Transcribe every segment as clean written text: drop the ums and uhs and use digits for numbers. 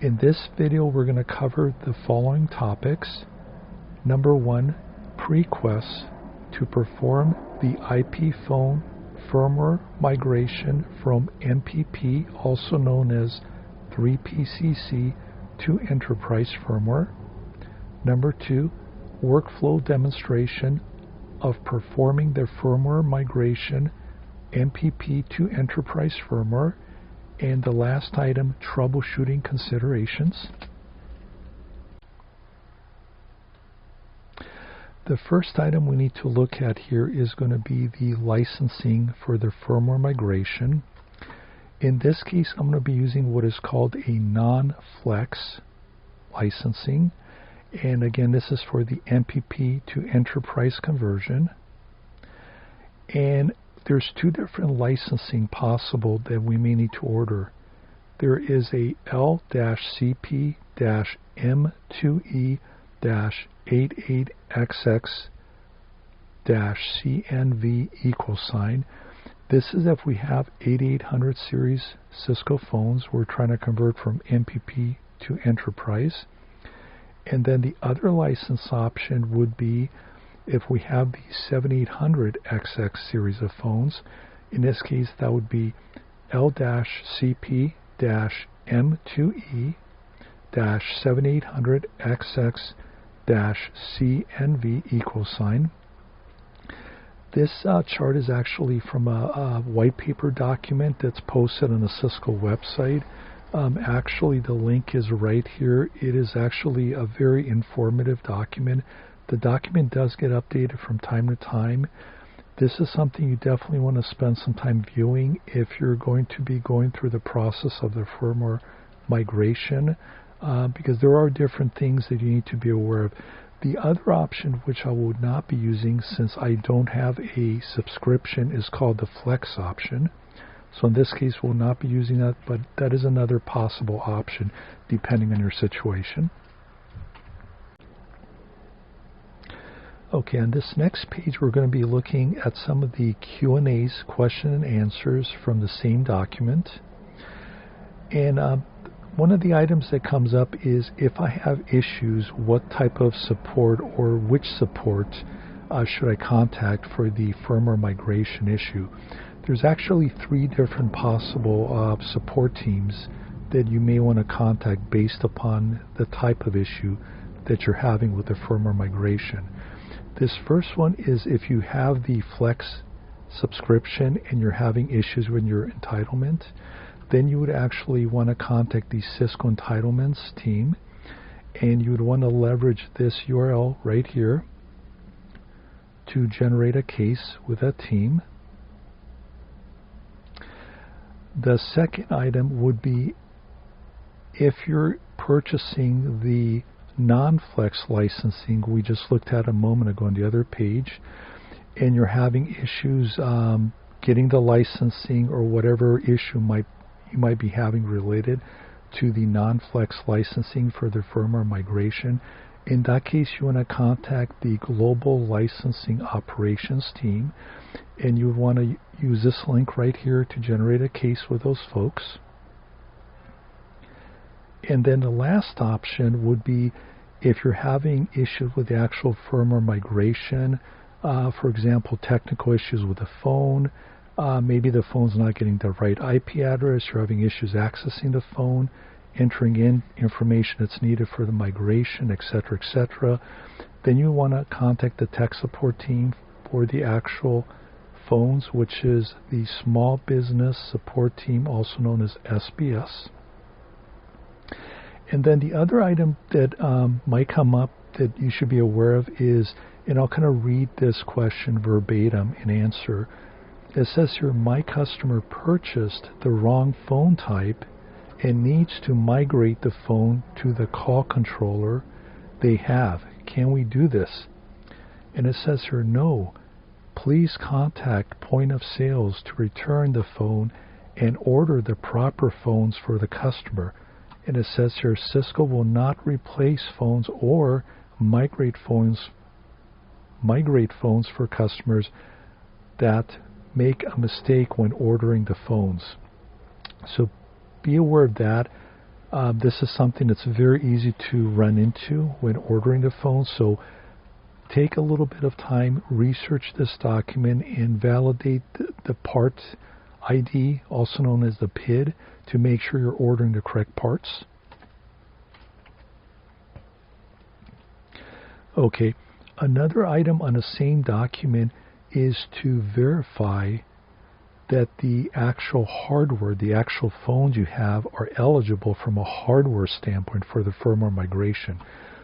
In this video, we're going to cover the following topics. Number 1, prerequisites to perform the IP phone firmware migration from MPP, also known as 3PCC, to enterprise firmware. Number 2, workflow demonstration of performing the firmware migration MPP to enterprise firmware. And the last item, troubleshooting considerations. The first item we need to look at here is going to be the licensing for the firmware migration. In this case, I'm going to be using what is called a non-flex licensing. And again, this is for the MPP to enterprise conversion. And there's 2 different licensing possible that we may need to order. There is a L-CP-M2E-88XX-CNV =. This is if we have 8800 series Cisco phones we're trying to convert from MPP to enterprise. And then the other license option would be if we have the 7800XX series of phones. In this case, that would be L-CP-M2E-7800XX-CNV =. This chart is actually from a white paper document that's posted on the Cisco website. Actually, the link is right here. It is actually a very informative document. The document does get updated from time to time. This is something you definitely want to spend some time viewing if you're going to be going through the process of the firmware migration, because there are different things that you need to be aware of. The other option, which I would not be using since I don't have a subscription, is called the Flex option. So in this case, we'll not be using that, but that is another possible option depending on your situation. Okay, on this next page, we're going to be looking at some of the Q&As, question and answers from the same document. And one of the items that comes up is if I have issues, what type of support or which support should I contact for the firmware migration issue? There's actually 3 different possible support teams that you may want to contact based upon the type of issue that you're having with the firmware migration. This first one is if you have the Flex subscription and you're having issues with your entitlement, then you would actually want to contact the Cisco Entitlements team, and you would want to leverage this URL right here to generate a case with that team. The second item would be if you're purchasing the non-flex licensing we just looked at a moment ago on the other page, and you're having issues getting the licensing or whatever issue you might be having related to the non-flex licensing for the firmware migration. In that case, you want to contact the Global Licensing Operations team, and you would want to use this link right here to generate a case with those folks. And then the last option would be if you're having issues with the actual firmware migration, for example, technical issues with the phone, maybe the phone's not getting the right IP address, you're having issues accessing the phone, entering in information that's needed for the migration, etc., etc., then you want to contact the tech support team for the actual phones, which is the Small Business Support Team, also known as SBS. And then the other item that might come up that you should be aware of is, and I'll kind of read this question verbatim in answer. It says here, my customer purchased the wrong phone type and needs to migrate the phone to the call controller they have. Can we do this? And it says here, no. Please contact point of sales to return the phone and order the proper phones for the customer. And it says here, Cisco will not replace phones or migrate phones for customers that make a mistake when ordering the phones. So be aware of that. This is something that's very easy to run into when ordering the phone, so take a little bit of time, research this document, and validate the part ID, also known as the PID, to make sure you're ordering the correct parts. Okay, another item on the same document is to verify that the actual hardware, the actual phones you have, are eligible from a hardware standpoint for the firmware migration.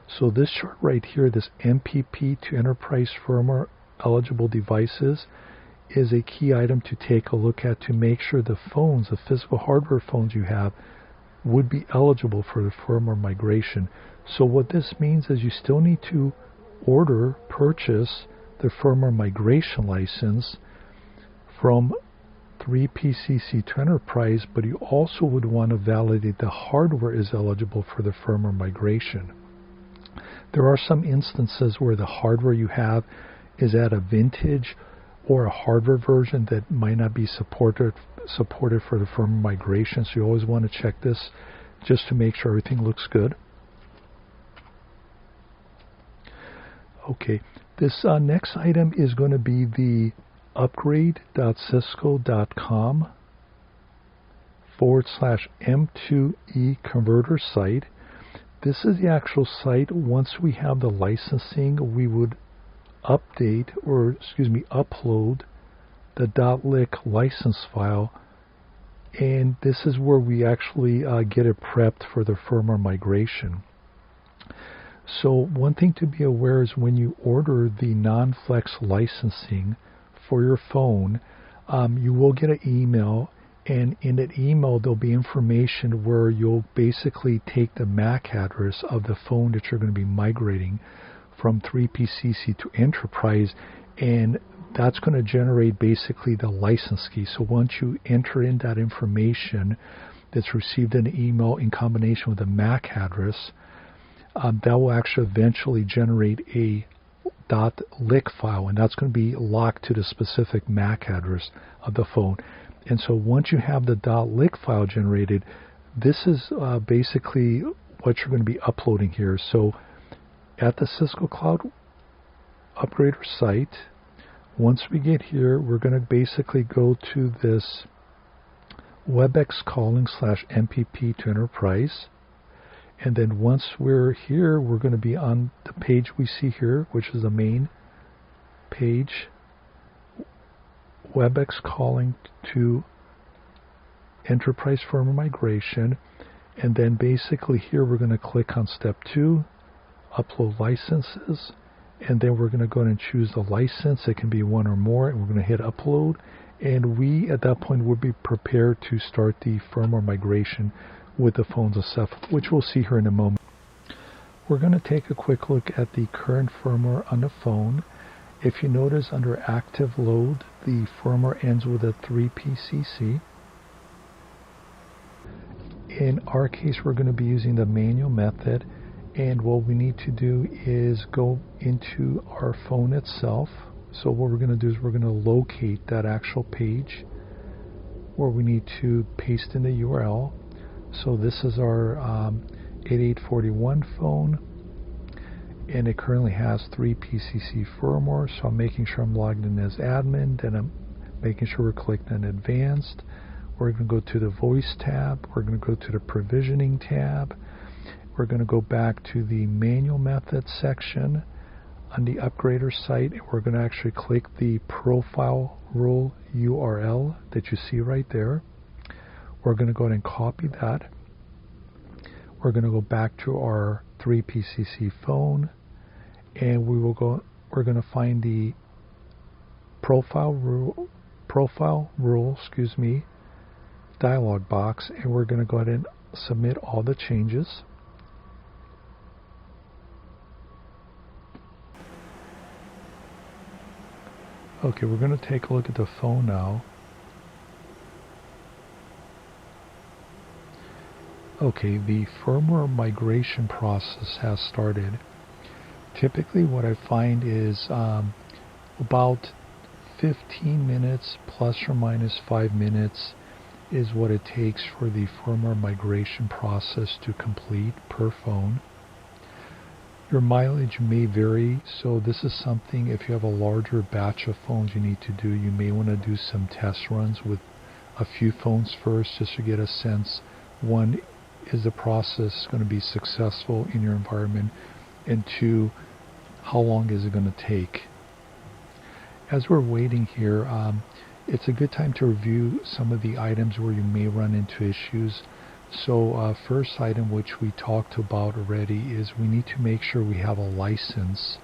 So this chart right here, this MPP to enterprise firmware eligible devices, is a key item to take a look at to make sure the phones, the physical hardware phones you have, would be eligible for the firmware migration. So what this means is you still need to purchase the firmware migration license from 3PCC to enterprise, but you also would want to validate the hardware is eligible for the firmware migration. There are some instances where the hardware you have is at a vintage or a hardware version that might not be supported for the firmware migration, so you always want to check this just to make sure everything looks good. Okay, this next item is going to be the upgrade.cisco.com/M2E converter site. This is the actual site. Once we have the licensing, we would upload the .lic license file, and this is where we actually get it prepped for the firmware migration. So one thing to be aware is when you order the non-flex licensing for your phone, you will get an email, and in that email there'll be information where you'll basically take the MAC address of the phone that you're going to be migrating from 3PCC to enterprise, and that's going to generate basically the license key. So once you enter in that information that's received in the email in combination with the MAC address, that will actually eventually generate a .lic file, and that's going to be locked to the specific MAC address of the phone. And so once you have the .lic file generated, this is basically what you're going to be uploading here. So at the Cisco Cloud Upgrader site, once we get here, we're going to basically go to this WebEx calling /MPP to enterprise. And then once we're here, we're going to be on the page we see here, which is the main page, WebEx calling to enterprise firmware migration. And then basically here we're going to click on step 2, upload licenses, and then we're going to go ahead and choose the license. It can be one or more, and we're going to hit upload, and we at that point would be prepared to start the firmware migration with the phones and stuff, which we'll see here in a moment. We're going to take a quick look at the current firmware on the phone. If you notice under active load, the firmware ends with a 3PCC. In our case, we're going to be using the manual method, and what we need to do is go into our phone itself. So what we're going to do is we're going to locate that actual page where we need to paste in the URL. So this is our 8841 phone, and it currently has 3PCC firmware, so I'm making sure I'm logged in as admin, then I'm making sure we're clicked on advanced. We're going to go to the voice tab, we're going to go to the provisioning tab, we're going to go back to the manual method section on the upgrader site, and we're going to actually click the profile rule URL that you see right there. We're going to go ahead and copy that. We're going to go back to our 3PCC phone, and we're going to find the profile rule dialog box, and we're going to go ahead and submit all the changes. Okay, we're going to take a look at the phone now. Okay, the firmware migration process has started. Typically what I find is about 15 minutes plus or minus 5 minutes is what it takes for the firmware migration process to complete per phone. Your mileage may vary, so this is something, if you have a larger batch of phones you need to do, you may want to do some test runs with a few phones first just to get a sense. One, is the process going to be successful in your environment? And two, how long is it going to take? As we're waiting here, it's a good time to review some of the items where you may run into issues. So first item, which we talked about already, is we need to make sure we have a license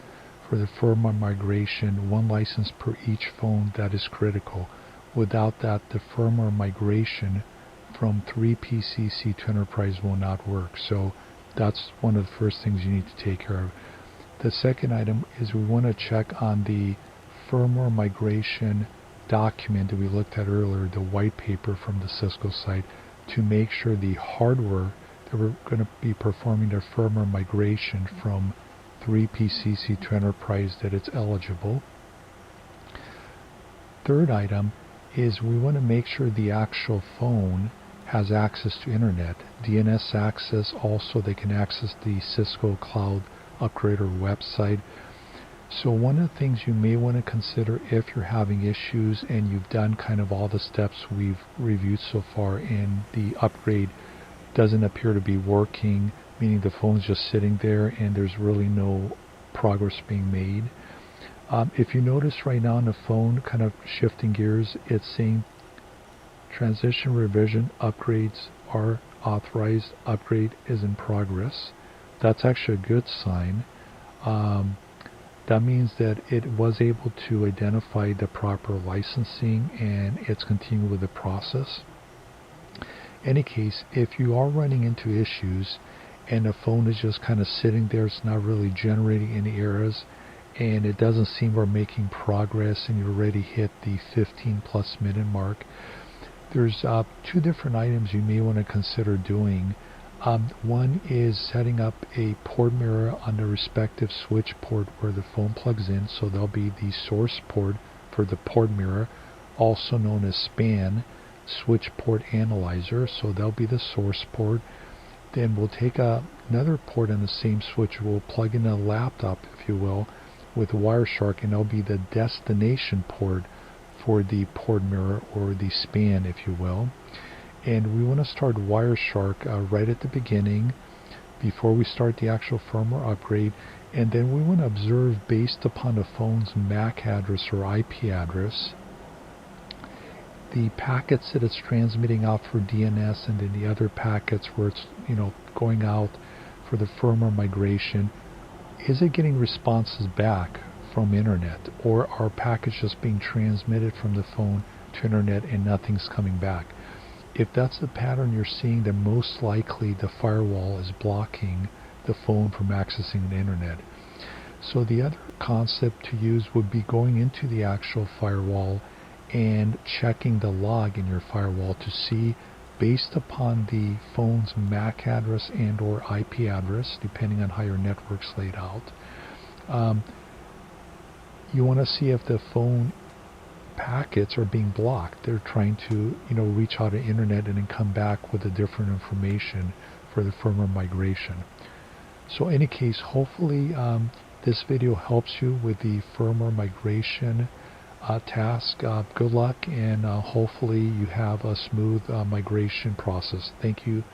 for the firmware migration, one license per each phone. That is critical. Without that, the firmware migration from 3PCC to Enterprise will not work. So that's one of the first things you need to take care of. The second item is we want to check on the firmware migration document that we looked at earlier, the white paper from the Cisco site, to make sure the hardware that we're going to be performing their firmware migration from 3PCC to Enterprise, that it's eligible. Third item is we want to make sure the actual phone has access to internet, DNS access. Also, they can access the Cisco Cloud Upgrader website. So one of the things you may want to consider if you're having issues and you've done kind of all the steps we've reviewed so far and the upgrade doesn't appear to be working, meaning the phone's just sitting there and there's really no progress being made. If you notice right now on the phone, kind of shifting gears, it's saying transition revision upgrades are authorized, upgrade is in progress. That's actually a good sign. That means that it was able to identify the proper licensing and it's continuing with the process. In any case, if you are running into issues and the phone is just kind of sitting there, it's not really generating any errors, and it doesn't seem we're making progress and you already hit the 15+ minute mark, there's two different items you may want to consider doing. One is setting up a port mirror on the respective switch port where the phone plugs in. So there'll be the source port for the port mirror, also known as SPAN, switch port analyzer. So that'll be the source port. Then we'll take another port on the same switch. We'll plug in a laptop, if you will, with Wireshark, and that'll be the destination port for the port mirror, or the SPAN, if you will. And we want to start Wireshark right at the beginning before we start the actual firmware upgrade. And then we want to observe, based upon the phone's MAC address or IP address, the packets that it's transmitting out for DNS, and then the other packets where it's going out for the firmware migration. Is it getting responses back from internet, or are packets just being transmitted from the phone to internet and nothing's coming back? If that's the pattern you're seeing, then most likely the firewall is blocking the phone from accessing the internet. So the other concept to use would be going into the actual firewall and checking the log in your firewall to see, based upon the phone's MAC address and or IP address, depending on how your network's laid out. You want to see if the phone packets are being blocked. They're trying to reach out to the internet and then come back with a different information for the firmware migration. So in any case, hopefully this video helps you with the firmware migration task. Good luck, and hopefully you have a smooth migration process. Thank you